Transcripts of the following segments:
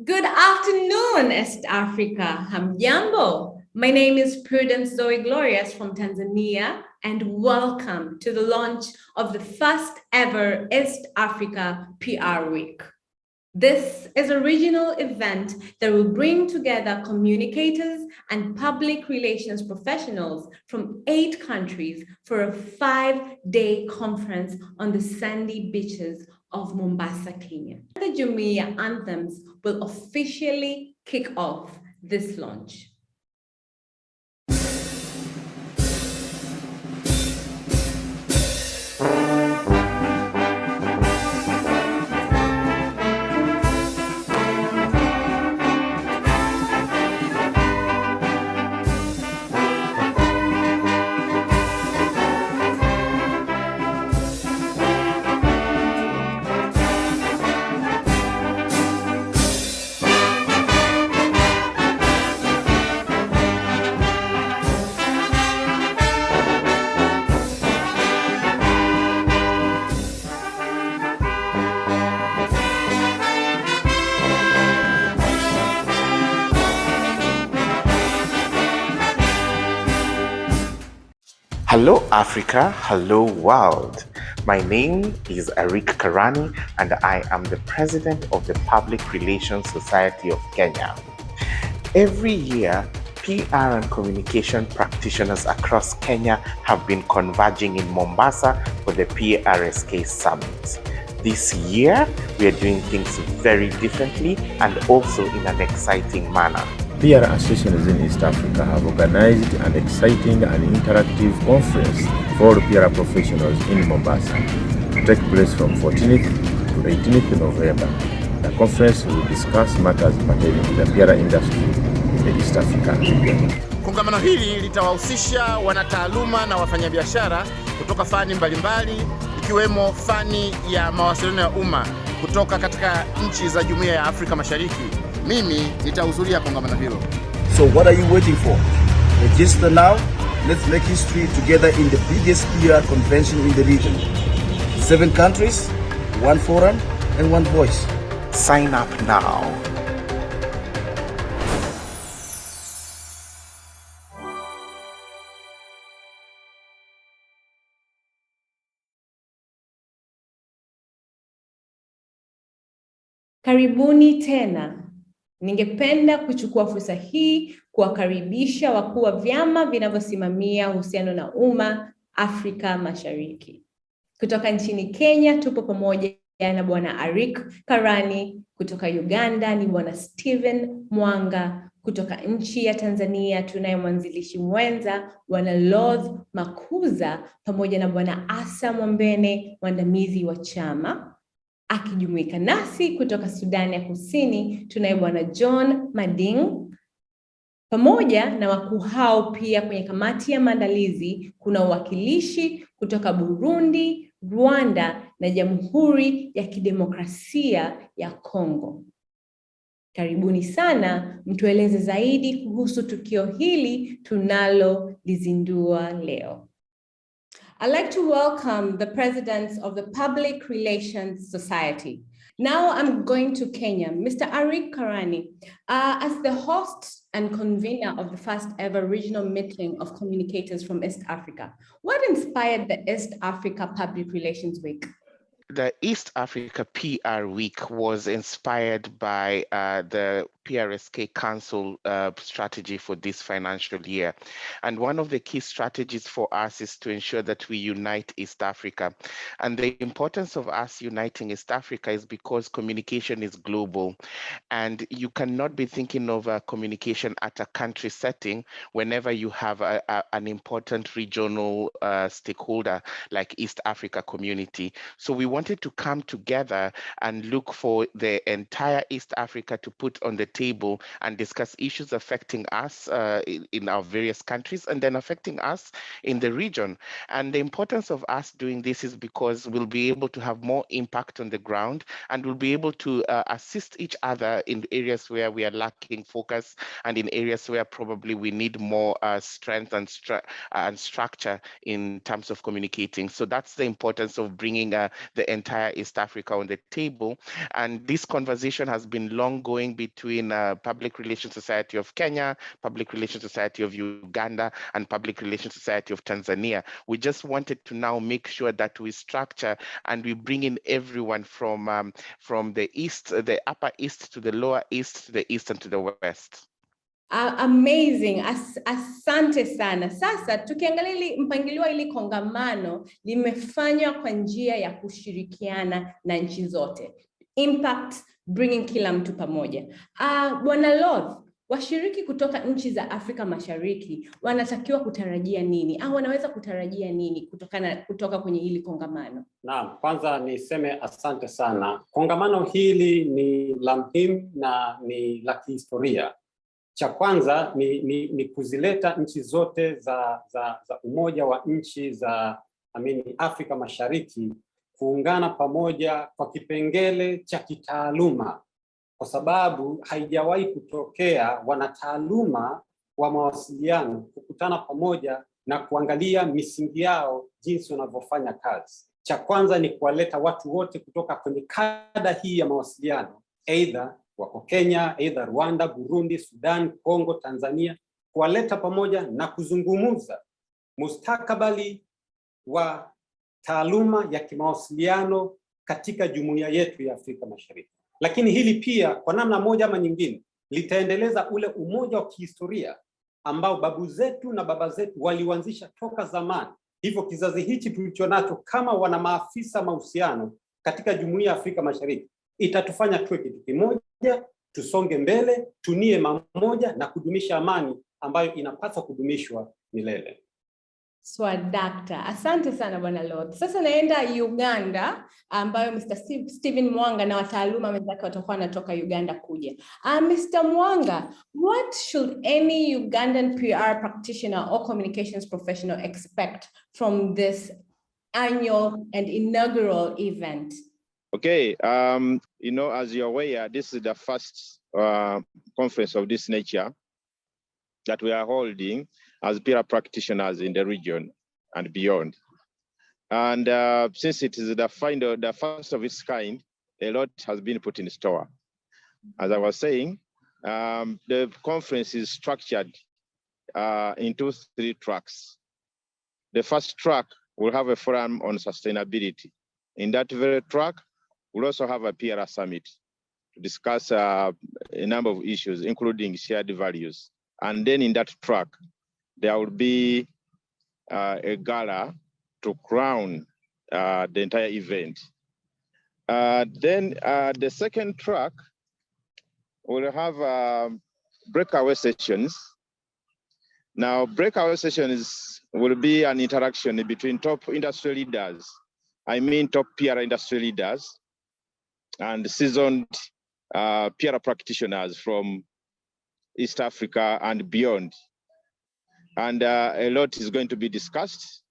Good afternoon, East Africa. Hamjambo. My name is Prudence Zoe Glorious from Tanzania, and welcome to the launch of the first ever East Africa PR Week. This is a regional event that will bring together communicators and public relations professionals from 8 countries for a 5-day conference on the sandy beaches of Mombasa, Kenya. The Jumuiya anthems will officially kick off this launch. Hello Africa, hello world. My name is Eric Karani and I am the president of the Public Relations Society of Kenya. Every year, PR and communication practitioners across Kenya have been converging in Mombasa for the PRSK Summit. This year, we are doing things very differently and also in an exciting manner. PR associations in East Africa have organized an exciting and interactive conference for PR professionals in Mombasa to take place from 14th to 18th November. The conference will discuss matters pertaining to the PR industry in the East Africa region. Kongamano hili litawahusisha wanataaluma na wafanyabiashara kutoka fani mbalimbali ikiwemo fani ya mawasiliano ya umma kutoka katika nchi za Jumuiya ya Afrika Mashariki. Mimi nitahudhuria kongamano hilo. So what are you waiting for? Register now. Let's make history together in the biggest PR convention in the region. 7 countries, 1 forum, and 1 voice. Sign up now. Karibuni tena. Ningependa kuchukua fursa hii kuwakaribisha wakuu wa vyama vinavyosimamia uhusiano na umma Afrika Mashariki. Kutoka nchini Kenya tupo pamoja na Bwana Eric Karani, kutoka Uganda ni Bwana Steven Mwanga, kutoka nchi ya Tanzania tunaye mwanzilishi mwenza Bwana Lodh Makuza pamoja na Bwana Asa Mwambene, mwandamizi wa chama. Akijumuika nasi kutoka Sudani ya Kusini tunaye Bwana John Mading. Pamoja na wakuu hao pia kwenye kamati ya maandalizi kuna uwakilishi kutoka Burundi, Rwanda na Jamhuri ya Kidemokrasia ya Kongo. Karibuni sana, mtueleze zaidi kuhusu tukio hili tunalolizindua leo. I'd like to welcome the presidents of the Public Relations Society. Now I'm going to Kenya. Mr. Eric Karani, as the host and convener of the first ever regional meeting of communicators from East Africa, what inspired the East Africa Public Relations Week? The East Africa PR Week was inspired by the PRSK Council strategy for this financial year. And one of the key strategies for us is to ensure that we unite East Africa. And the importance of us uniting East Africa is because communication is global. And you cannot be thinking of communication at a country setting whenever you have an important regional stakeholder like East Africa community. So we wanted to come together and look for the entire East Africa to put on the table and discuss issues affecting us in our various countries and then affecting us in the region. And the importance of us doing this is because we'll be able to have more impact on the ground, and we'll be able to assist each other in areas where we are lacking focus and in areas where probably we need more strength and structure in terms of communicating. So that's the importance of bringing the entire East Africa on the table. And this conversation has been long going between Public Relations Society of Kenya, Public Relations Society of Uganda, and Public Relations Society of Tanzania. We just wanted to now make sure that we structure and we bring in everyone from the east, the upper east to the lower east, to the east and to the west. Amazing. Asante sana. Sasa tukiangalia mpangilio ili kongamano limefanywa kwa njia ya kushirikiana na nchi zote. Impact, bringing kila mtu pamoja. Bwana Lord, washiriki kutoka nchi za Afrika Mashariki wanatakiwa kutarajia nini? Au wanaweza kutarajia nini kutoka kwenye hili kongamano? Naam, kwanza niseme asante sana. Kongamano hili ni la muhimu na ni la kihistoria. Cha kwanza ni kuzileta nchi zote za Umoja wa Nchi za Afrika Mashariki kuungana pamoja kwa kipengele cha kitaaluma, kwa sababu haijawahi kutokea wanataaluma wa mawasiliano kukutana pamoja na kuangalia misingi yao jinsi wanavyofanya kazi. Cha kwanza ni kuwaleta watu wote kutoka kwenye kada hii ya mawasiliano, either wako Kenya, either Rwanda, Burundi, Sudan, Kongo, Tanzania, kuwaleta pamoja na kuzungumza mustakabali wa taaluma ya kimawasiliano katika jumuiya yetu ya Afrika Mashariki. Lakini hili pia kwa namna moja ama nyingine litaendeleza ule umoja wa kihistoria ambao babu zetu na baba zetu waliuanzisha toka zamani. Hivyo kizazi hichi tulichonacho kama wana maafisa mahusiano katika jumuiya ya Afrika Mashariki itatufanya tuwe kitu kimoja, tusonge mbele, tunie mamoja na kudumisha amani ambayo inapaswa kudumishwa milele. Swadakta. Asante sana Bwana Lord. Sasa naenda Uganda ambayo Mr. Stephen Mwanga na wataaluma wenzake watakuwa wanatoka Uganda kuja. Mr. Mwanga, what should any Ugandan PR practitioner or communications professional expect from this annual and inaugural event? Okay, you know, as you're aware, this is the first conference of this nature that we are holding as PR practitioners in the region and beyond. And since it is the first of its kind, a lot has been put in store. As I was saying, the conference is structured into 3 tracks. The first track will have a forum on sustainability. In that very track, we'll also have a PR summit to discuss a number of issues, including shared values. And then in that track, there will be a gala to crown the entire event. Then the second track will have breakaway sessions. Now, breakaway sessions will be an interaction between top industry leaders, top PR industry leaders, and seasoned PR practitioners from East Africa and beyond. And a lot is going to be discussed,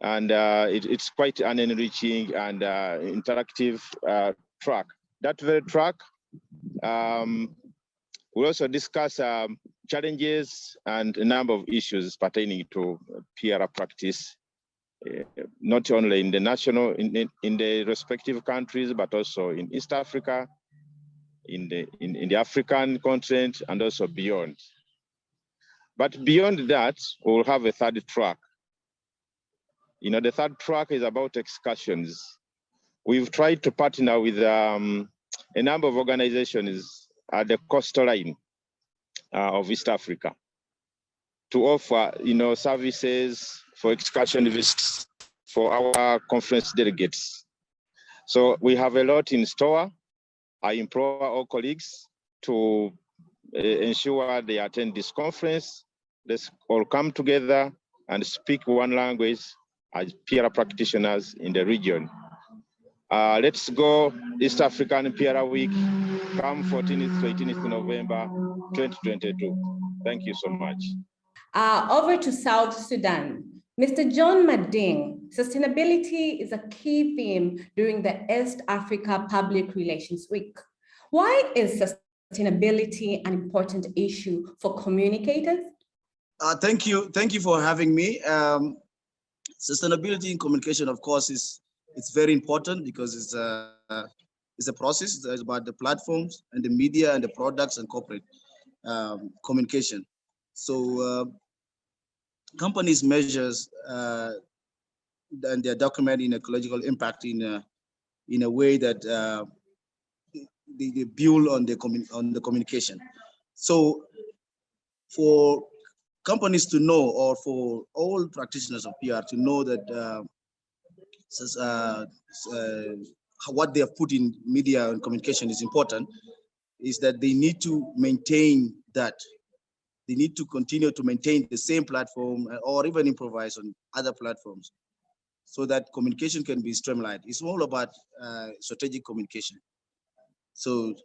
and it's quite an enriching and interactive track. That very track will also discuss challenges and a number of issues pertaining to PR practice, not only in the national, in the respective countries, but also in East Africa, in the African continent, and also beyond. But beyond that, we'll have a third track. You know, the third track is about excursions. We've tried to partner with a number of organizations at the coastline of East Africa to offer, services for excursion visits for our conference delegates. So we have a lot in store. I implore all colleagues to ensure they attend this conference. Let's all come together and speak one language as PR practitioners in the region. Let's go East African PR Week, come 14th to 18th November 2022. Thank you so much. Over to South Sudan. Mr. John Mading, sustainability is a key theme during the East Africa Public Relations Week. Why is sustainability an important issue for communicators? Thank you for having me. Sustainability in communication, of course, it's very important because it's a process. It's about the platforms and the media and the products and corporate communication. So companies measures and they're documenting ecological impact in a way that they build on the communication. So for companies to know, or for all practitioners of PR to know that what they have put in media and communication is important, is that they need to maintain that. They need to continue to maintain the same platform or even improvise on other platforms so that communication can be streamlined. It's all about strategic communication. So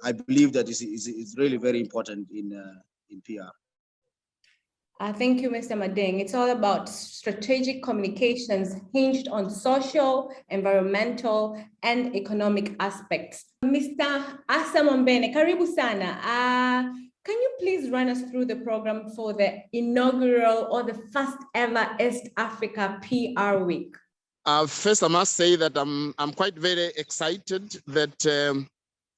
I believe that is really very important in PR. Thank you, Mr. Mading. It's all about strategic communications hinged on social, environmental, and economic aspects. Mr. Asa Mombene, karibu sana. Can you please run us through the program for the inaugural or the first ever East Africa PR Week? First, I must say that I'm quite very excited that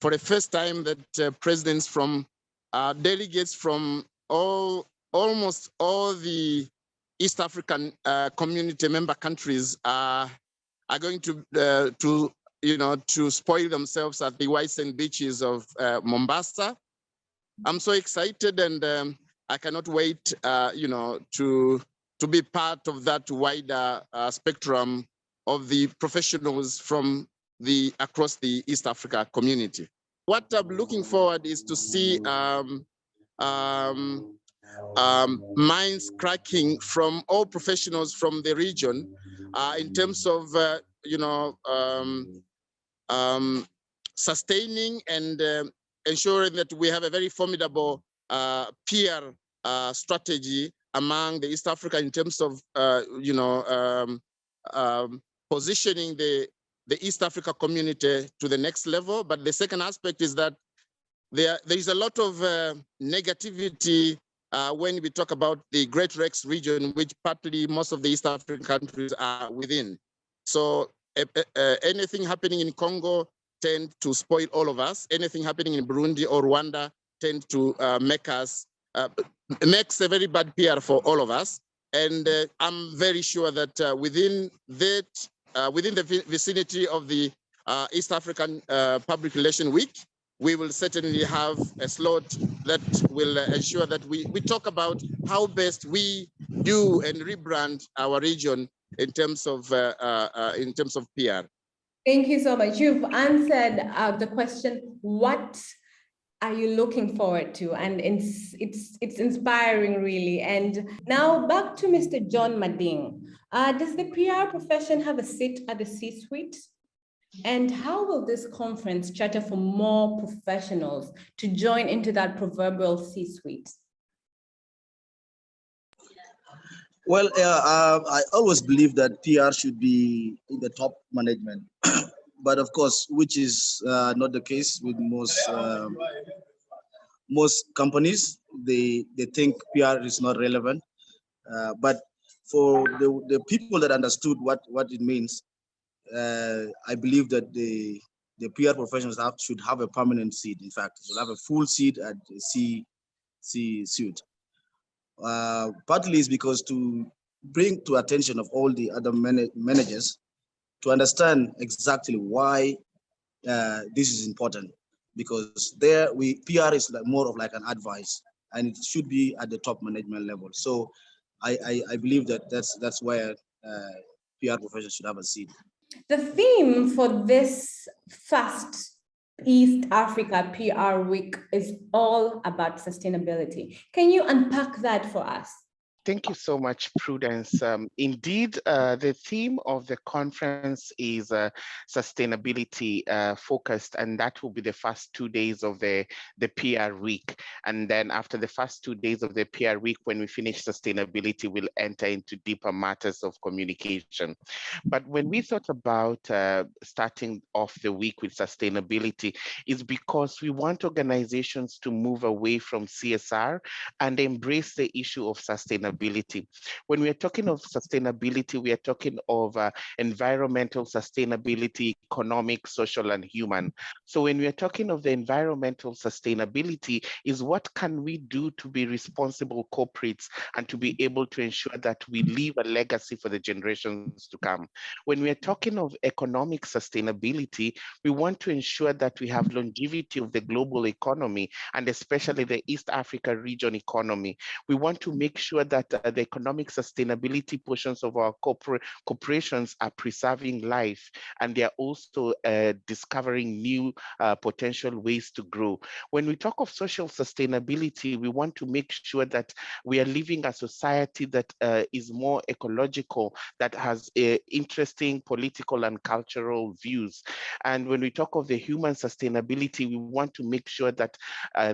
for the first time that presidents from delegates from almost all the East African community member countries are going to spoil themselves at the white sand beaches of Mombasa. I'm so excited, and I cannot wait, to be part of that wider spectrum of the professionals from across the East Africa community. What I'm looking forward is to see minds cracking from all professionals from the region in terms of sustaining and ensuring that we have a very formidable PR strategy among the East Africa in terms of positioning the East Africa community to the next level. But the second aspect is that there is a lot of negativity when we talk about the Great Rex region, which partly most of the East African countries are within. So anything happening in Congo tend to spoil all of us. Anything happening in Burundi or Rwanda tend to makes a very bad PR for all of us. And I'm very sure that within the vicinity of the East African Public Relations Week, we will certainly have a slot that will ensure that we talk about how best we do and rebrand our region in terms of PR. Thank you so much. You've answered the question, what are you looking forward to? And it's inspiring, really. And now back to Mr. John Mading. Does the PR profession have a seat at the C-suite? And how will this conference charter for more professionals to join into that proverbial C-suite? Well, I always believe that PR should be in the top management, but of course, which is not the case with most companies. They think PR is not relevant, but for the people that understood what it means, I believe that the PR professionals should have a permanent seat. In fact, should have a full seat at the C-suite. Partly is because to bring to attention of all the other managers to understand exactly why this is important, because PR is more of like an advice, and it should be at the top management level. So I believe that that's where PR professionals should have a seat. The theme for this first East Africa PR Week is all about sustainability. Can you unpack that for us? Thank you so much, Prudence. Indeed, the theme of the conference is sustainability focused, and that will be the first 2 days of the PR week. And then after the first 2 days of the PR week, when we finish sustainability, we'll enter into deeper matters of communication. But when we thought about starting off the week with sustainability, it's because we want organizations to move away from CSR and embrace the issue of sustainability. When we are talking of sustainability, we are talking of environmental sustainability, economic, social, and human. So when we are talking of the environmental sustainability, is what can we do to be responsible corporates and to be able to ensure that we leave a legacy for the generations to come. When we are talking of economic sustainability, we want to ensure that we have longevity of the global economy, and especially the East Africa region economy. We want to make sure that the economic sustainability portions of our corporations are preserving life, and they are also discovering new potential ways to grow. When we talk of social sustainability, we want to make sure that we are living a society that is more ecological, that has interesting political and cultural views. And when we talk of the human sustainability, we want to make sure that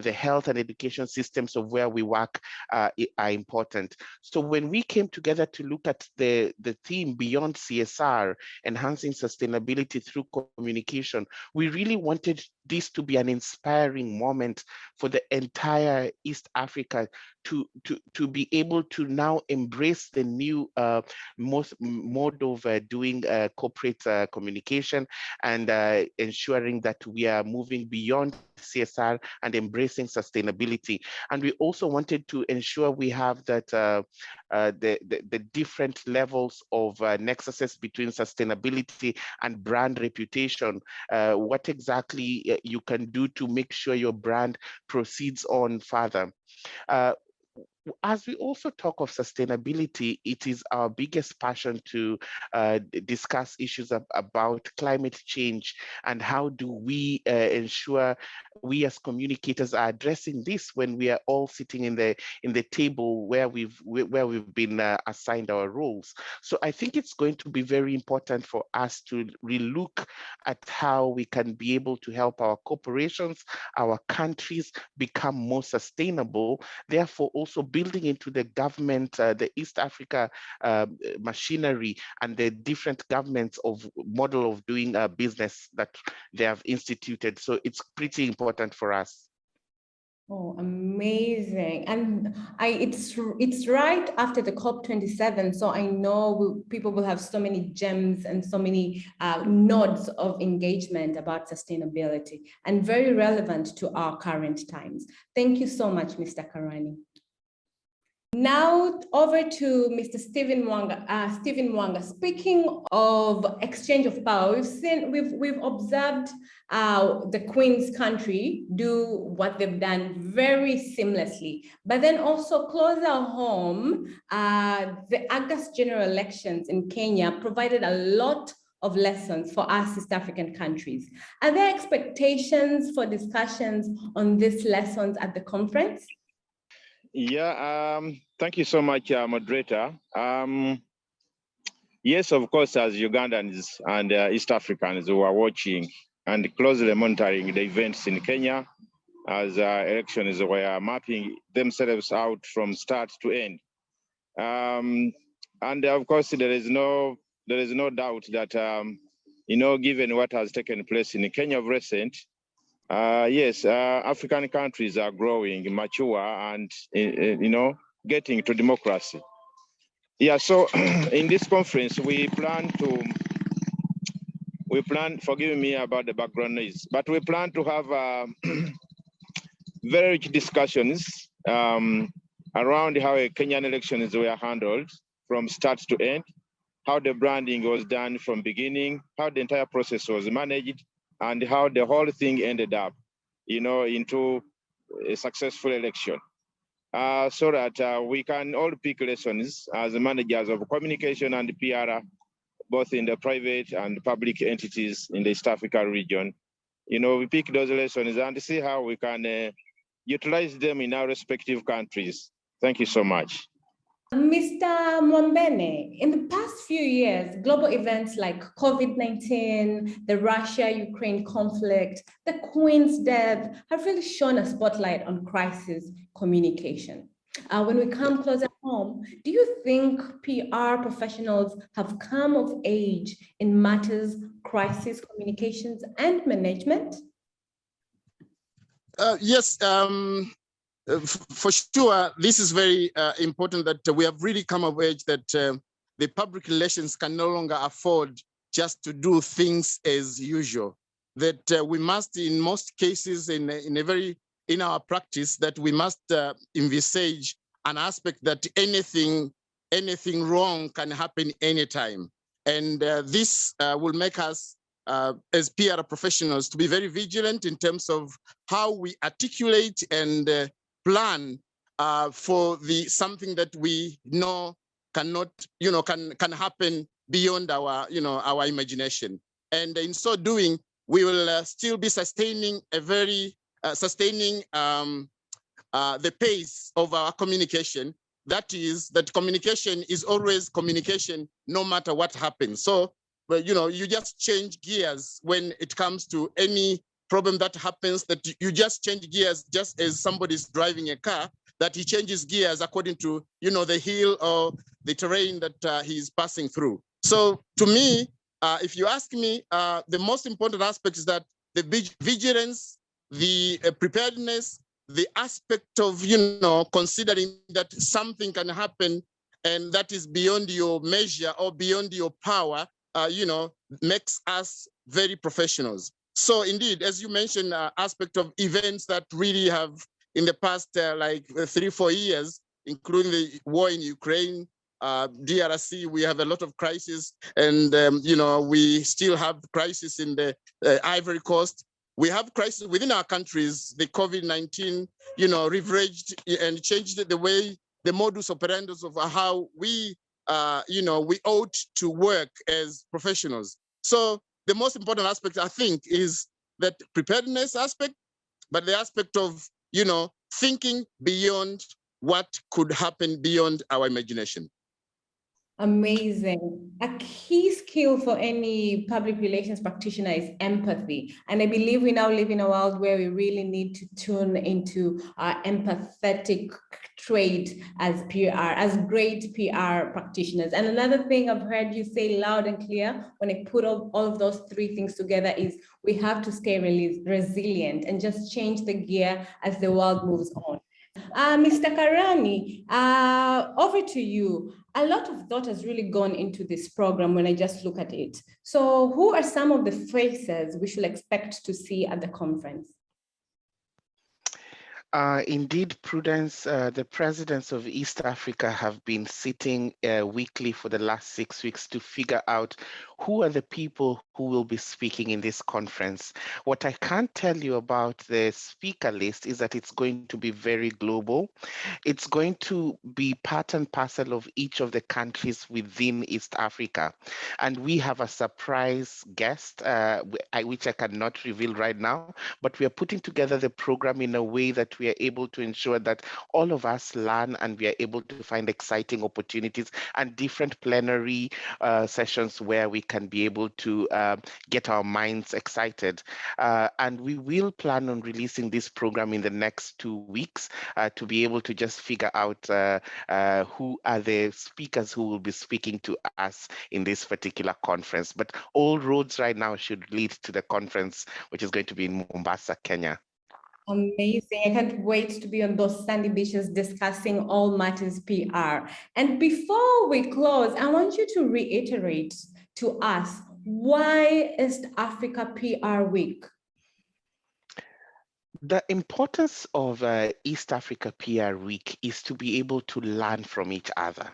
the health and education systems of where we work are important. So when we came together to look at the theme beyond CSR, enhancing sustainability through communication, we really wanted this to be an inspiring moment for the entire East Africa to be able to now embrace the new mode of doing corporate communication, and ensuring that we are moving beyond CSR and embracing sustainability. And we also wanted to ensure we have that the different levels of nexuses between sustainability and brand reputation, what exactly you can do to make sure your brand proceeds on further. As we also talk of sustainability, it is our biggest passion to discuss issues about climate change, and how do we ensure we as communicators are addressing this when we are all sitting in the table where we've been assigned our roles. So I think it's going to be very important for us to relook at how we can be able to help our corporations, our countries become more sustainable, therefore also building into the government, the East Africa machinery, and the different governments of model of doing business that they have instituted. So it's pretty important for us. Oh, amazing. And it's right after the COP27. So I know people will have so many gems and so many nods of engagement about sustainability, and very relevant to our current times. Thank you so much, Mr. Karani. Now over to Mr. Stephen Mwanga. Speaking of exchange of power, we've observed the Queen's country do what they've done very seamlessly. But then also closer home, the August general elections in Kenya provided a lot of lessons for us East African countries. Are there expectations for discussions on these lessons at the conference? Yeah, thank you so much, moderator. Yes, of course, as Ugandans and East Africans who are watching and closely monitoring the events in Kenya, as elections were mapping themselves out from start to end. And of course, there is no doubt that, given what has taken place in Kenya of recent, yes, African countries are growing, mature, and getting to democracy. Yeah, so in this conference, we plan, forgive me about the background noise, but we plan to have very rich discussions around how Kenyan elections were handled from start to end, how the branding was done from beginning, how the entire process was managed, and how the whole thing ended up, into a successful election. So that we can all pick lessons as managers of communication and PR, both in the private and public entities in the East Africa region. We pick those lessons and see how we can utilize them in our respective countries. Thank you so much. Mr. Mwambene, in the past few years, global events like COVID-19, the Russia-Ukraine conflict, the Queen's death have really shone a spotlight on crisis communication. When we come closer home, do you think PR professionals have come of age in matters crisis communications and management? Yes, for sure, this is very important that we have really come of age that the public relations can no longer afford just to do things as usual. That we must, in most cases, in our practice, that we must envisage an aspect that anything wrong can happen anytime. And this will make us, as PR professionals, to be very vigilant in terms of how we articulate and plan for something that we know cannot, can happen beyond our imagination. And in so doing, we will still be sustaining the pace of our communication. That is, that communication is always communication, no matter what happens. So, but you just change gears when it comes to any problem that happens, that you just change gears just as somebody's driving a car, that he changes gears according to, the hill or the terrain that he is passing through. So to me, if you ask me, the most important aspect is that the vigilance, the preparedness, the aspect of, considering that something can happen and that is beyond your measure or beyond your power, makes us very professionals. So indeed, as you mentioned, aspect of events that really have in the past 3-4 years, including the war in Ukraine, DRC, we have a lot of crises, and we still have crisis in the Ivory Coast. We have crisis within our countries. The COVID-19, leveraged and changed the way, the modus operandi of how we, we ought to work as professionals. So the most important aspect, I think, is that preparedness aspect, but the aspect of, thinking beyond what could happen beyond our imagination. Amazing. A key skill for any public relations practitioner is empathy. And I believe we now live in a world where we really need to tune into our empathetic trait as PR, as great PR practitioners. And another thing I've heard you say loud and clear when I put all of those three things together is we have to stay resilient and just change the gear as the world moves on. Mr. Karani, over to you. A lot of thought has really gone into this program when I just look at it. So who are some of the faces we should expect to see at the conference? Indeed, Prudence, the presidents of East Africa have been sitting weekly for the last 6 weeks to figure out who are the people who will be speaking in this conference. What I can't tell you about the speaker list is that it's going to be very global. It's going to be part and parcel of each of the countries within East Africa. And we have a surprise guest, which I cannot reveal right now, but we are putting together the program in a way that we are able to ensure that all of us learn and we are able to find exciting opportunities and different plenary sessions where we can be able to get our minds excited. And we will plan on releasing this program in the next 2 weeks to be able to just figure out who are the speakers who will be speaking to us in this particular conference. But all roads right now should lead to the conference, which is going to be in Mombasa, Kenya. Amazing. I can't wait to be on those sandy beaches discussing all matters PR. And before we close, I want you to reiterate to us, why East Africa PR Week? The importance of East Africa PR Week is to be able to learn from each other.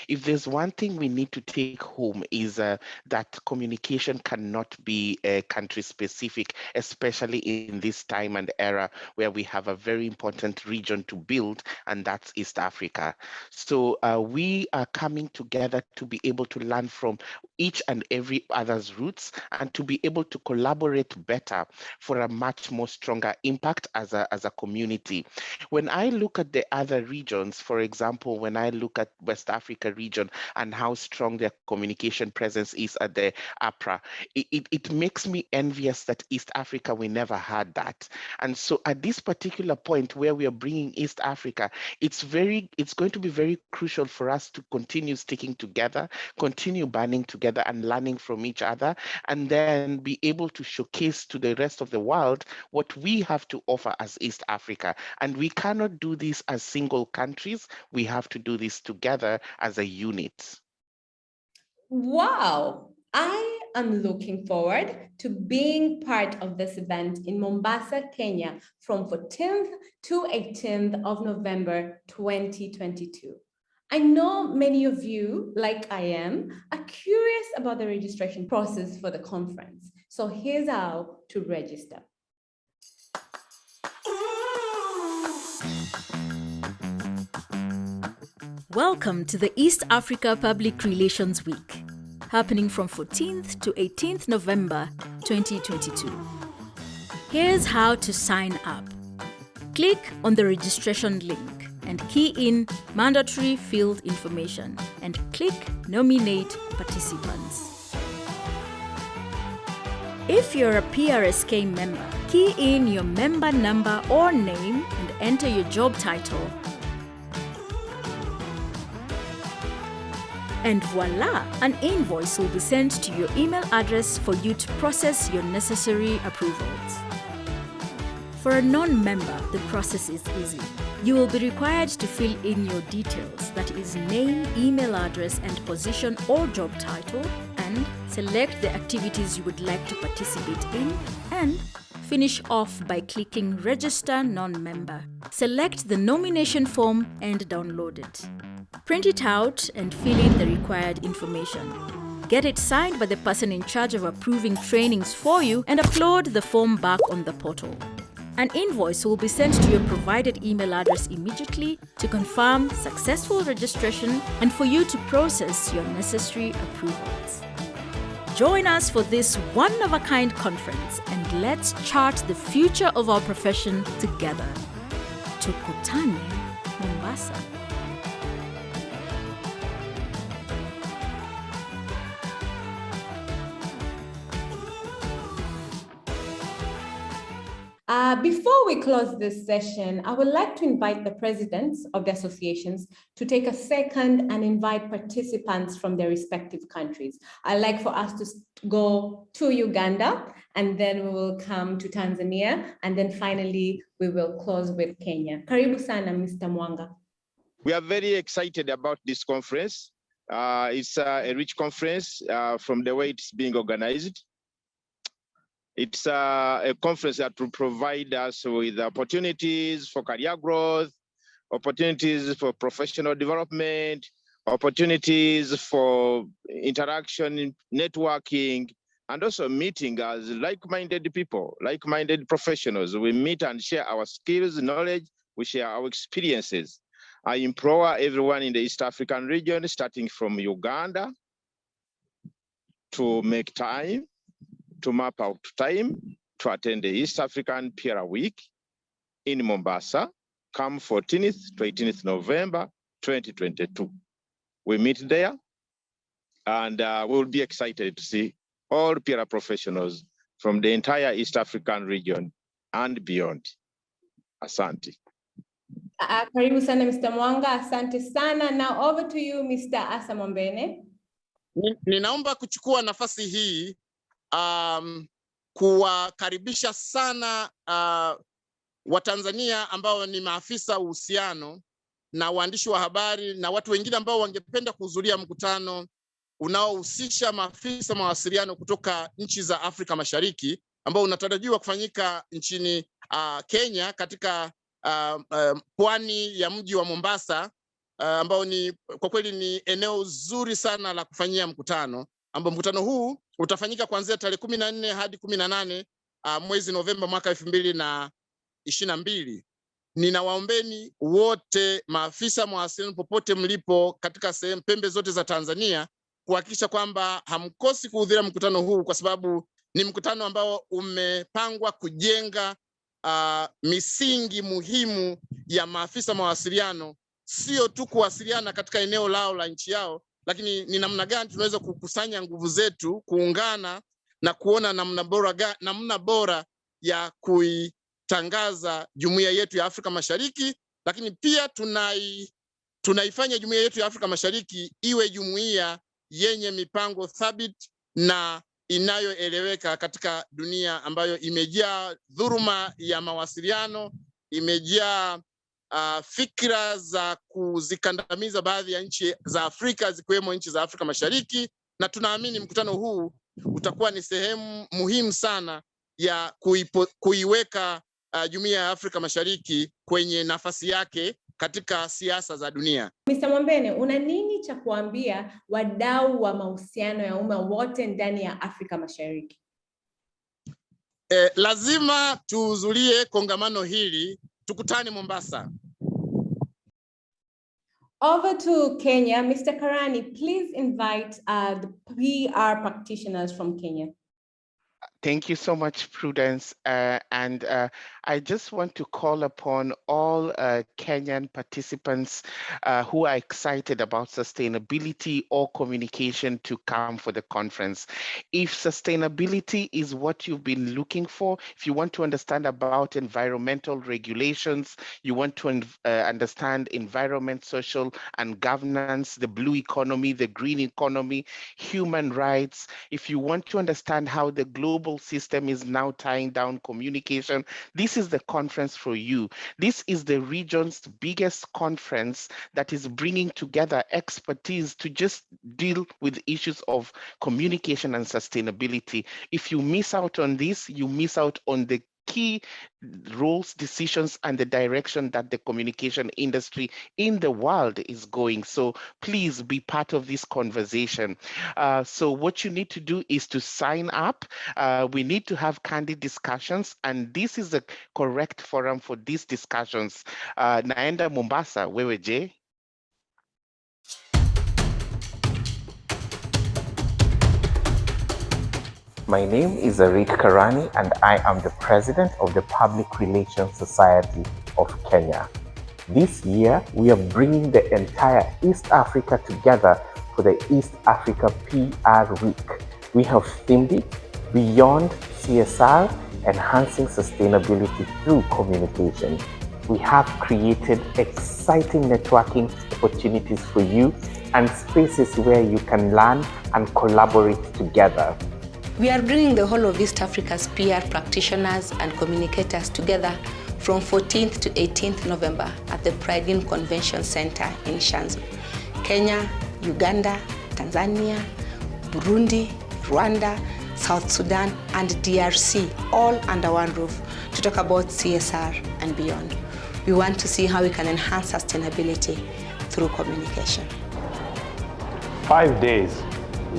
If there's one thing we need to take home is that communication cannot be country specific, especially in this time and era where we have a very important region to build, and that's East Africa. So we are coming together to be able to learn from each and every other's roots and to be able to collaborate better for a much more stronger impact as a community. When I look at the other regions, for example, when I look at West Africa region and how strong their communication presence is at the APRA, it makes me envious that East Africa, we never had that. And so at this particular point where we are bringing East Africa, it's going to be very crucial for us to continue sticking together, continue banding together and learning from each other, and then be able to showcase to the rest of the world what we have to offer as East Africa. And we cannot do this as single countries. We have to do this together as a unit. Wow. I am looking forward to being part of this event in Mombasa, Kenya from 14th to 18th of November 2022. I know many of you, like I am, are curious about the registration process for the conference. So here's how to register. Welcome to the East Africa Public Relations Week, happening from 14th to 18th November 2022. Here's how to sign up. Click on the registration link and key in mandatory field information and click Nominate Participants. If you're a PRSK member, key in your member number or name and enter your job title. And voila, an invoice will be sent to your email address for you to process your necessary approvals. For a non-member, the process is easy. You will be required to fill in your details, that is name, email address, and position or job title, and select the activities you would like to participate in, and finish off by clicking Register Non-Member. Select the nomination form and download it. Print it out and fill in the required information. Get it signed by the person in charge of approving trainings for you and upload the form back on the portal. An invoice will be sent to your provided email address immediately to confirm successful registration and for you to process your necessary approvals. Join us for this one-of-a-kind conference and let's chart the future of our profession together. Tukutane, Mombasa. Before we close this session, I would like to invite the presidents of the associations to take a second and invite participants from their respective countries. I'd like for us to go to Uganda, and then we will come to Tanzania, and then finally we will close with Kenya. Karibu sana, Mr. Mwanga. We are very excited about this conference. It's a rich conference from the way it's being organized. It's a conference that will provide us with opportunities for career growth, opportunities for professional development, opportunities for interaction, networking, and also meeting as like-minded people, like-minded professionals. We meet and share our skills, knowledge, we share our experiences. I implore everyone in the East African region, starting from Uganda, to make time, to map out time to attend the East African PR Week in Mombasa, come 14th to 18th November 2022. We meet there, and we'll be excited to see all PR professionals from the entire East African region and beyond. Asante. Karibu sana, Mr. Mwanga. Asante sana. Now over to you, Mr. Asa Mwambene. Ninaomba kuchukua nafasi hii kuwakaribisha sana Watanzania ambao ni maafisa uhusiano na waandishi wa habari na watu wengine ambao wangependa kuhudhuria mkutano unaohusisha maafisa mawasiliano kutoka nchi za Afrika Mashariki ambao unatarajiwa kufanyika nchini Kenya katika pwani ya mji wa Mombasa ambao ni kwa kweli ni eneo zuri sana la kufanyia mkutano, ambao mkutano huu utafanyika kuanzia tarehe 14 hadi 18 mwezi Novemba mwaka 2022. Ninawaombeni wote maafisa mawasiliano popote mlipo katika sehemu pembe zote za Tanzania kuhakikisha kwamba hamkosi kuhudhuria mkutano huu, kwa sababu ni mkutano ambao umepangwa kujenga misingi muhimu ya maafisa mawasiliano, sio tu kuwasiliana katika eneo lao la nchi yao, lakini ni namna gani tunaweza kukusanya nguvu zetu, kuungana na kuona namna bora ya kuitangaza jumuiya yetu ya Afrika Mashariki, lakini pia tunaifanya jumuiya yetu ya Afrika Mashariki iwe jumuiya yenye mipango thabiti na inayoeleweka katika dunia ambayo imejaa dhuluma ya mawasiliano, imejaa fikra za kuzikandamiza baadhi ya nchi za Afrika zikiwemo nchi za Afrika Mashariki, na tunaamini mkutano huu utakuwa ni sehemu muhimu sana ya kuiweka jumuiya ya Afrika Mashariki kwenye nafasi yake katika siasa za dunia. Mr. Mwambene, una nini cha kuambia wadau wa mahusiano ya umma wote ndani ya Afrika Mashariki? Lazima tuhudhurie kongamano hili, tukutane Mombasa. Over to Kenya, Mr. Karani, please invite the PR practitioners from Kenya. Thank you so much, Prudence. I just want to call upon all Kenyan participants who are excited about sustainability or communication to come for the conference. If sustainability is what you've been looking for, if you want to understand about environmental regulations, you want to understand environment, social and governance, the blue economy, the green economy, human rights, if you want to understand how the global system is now tying down communication, this is the conference for you. This is the region's biggest conference that is bringing together expertise to just deal with issues of communication and sustainability. If you miss out on this, you miss out on the key roles, decisions, and the direction that the communication industry in the world is going. So please be part of this conversation. So what you need to do is to sign up. We need to have candid discussions, and this is the correct forum for these discussions. Naenda Mombasa, wewe je? My name is Arik Karani, and I am the president of the Public Relations Society of Kenya. This year, we are bringing the entire East Africa together for the East Africa PR Week. We have themed it Beyond CSR, Enhancing Sustainability Through Communication. We have created exciting networking opportunities for you and spaces where you can learn and collaborate together. We are bringing the whole of East Africa's PR practitioners and communicators together from 14th to 18th November at the Pride In Convention Center in Shanzu. Kenya, Uganda, Tanzania, Burundi, Rwanda, South Sudan, and DRC, all under one roof to talk about CSR and beyond. We want to see how we can enhance sustainability through communication. 5 days,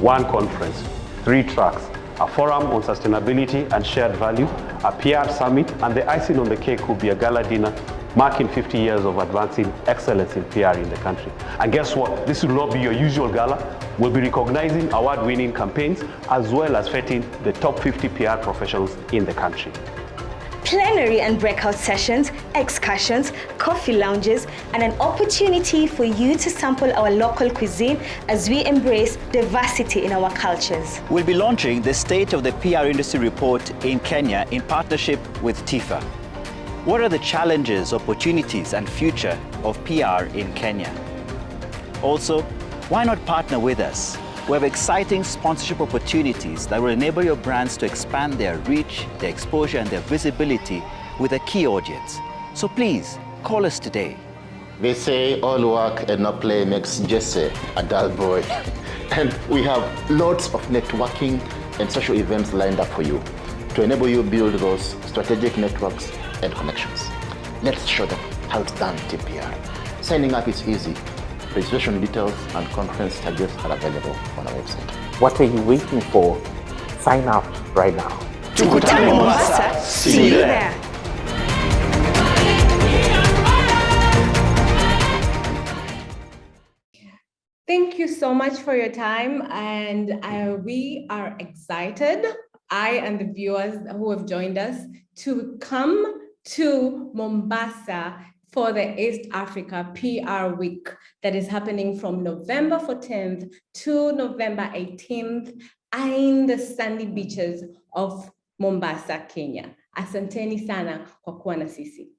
one conference, 3 tracks, a forum on sustainability and shared value, a PR summit, and the icing on the cake will be a gala dinner marking 50 years of advancing excellence in PR in the country. And guess what? This will not be your usual gala. We'll be recognizing award-winning campaigns as well as feting the top 50 PR professionals in the country. Plenary and breakout sessions, excursions, coffee lounges, and an opportunity for you to sample our local cuisine as we embrace diversity in our cultures. We'll be launching the State of the PR Industry Report in Kenya in partnership with TIFA. What are the challenges, opportunities, and future of PR in Kenya? Also, why not partner with us? We have exciting sponsorship opportunities that will enable your brands to expand their reach, their exposure, and their visibility with a key audience. So please, call us today. They say all work and no play makes Jesse a dull boy. And we have lots of networking and social events lined up for you to enable you build those strategic networks and connections. Let's show them how it's done in PR. Signing up is easy. Registration details and conference charges are available on our website. What are you waiting for? Sign up right now. Tukutane Mombasa. See you there. Thank you so much for your time, and we are excited, I and the viewers who have joined us, to come to Mombasa for the East Africa PR Week that is happening from November 14th to November 18th in the sandy beaches of Mombasa, Kenya. Asanteni sana kwa kuwa na sisi.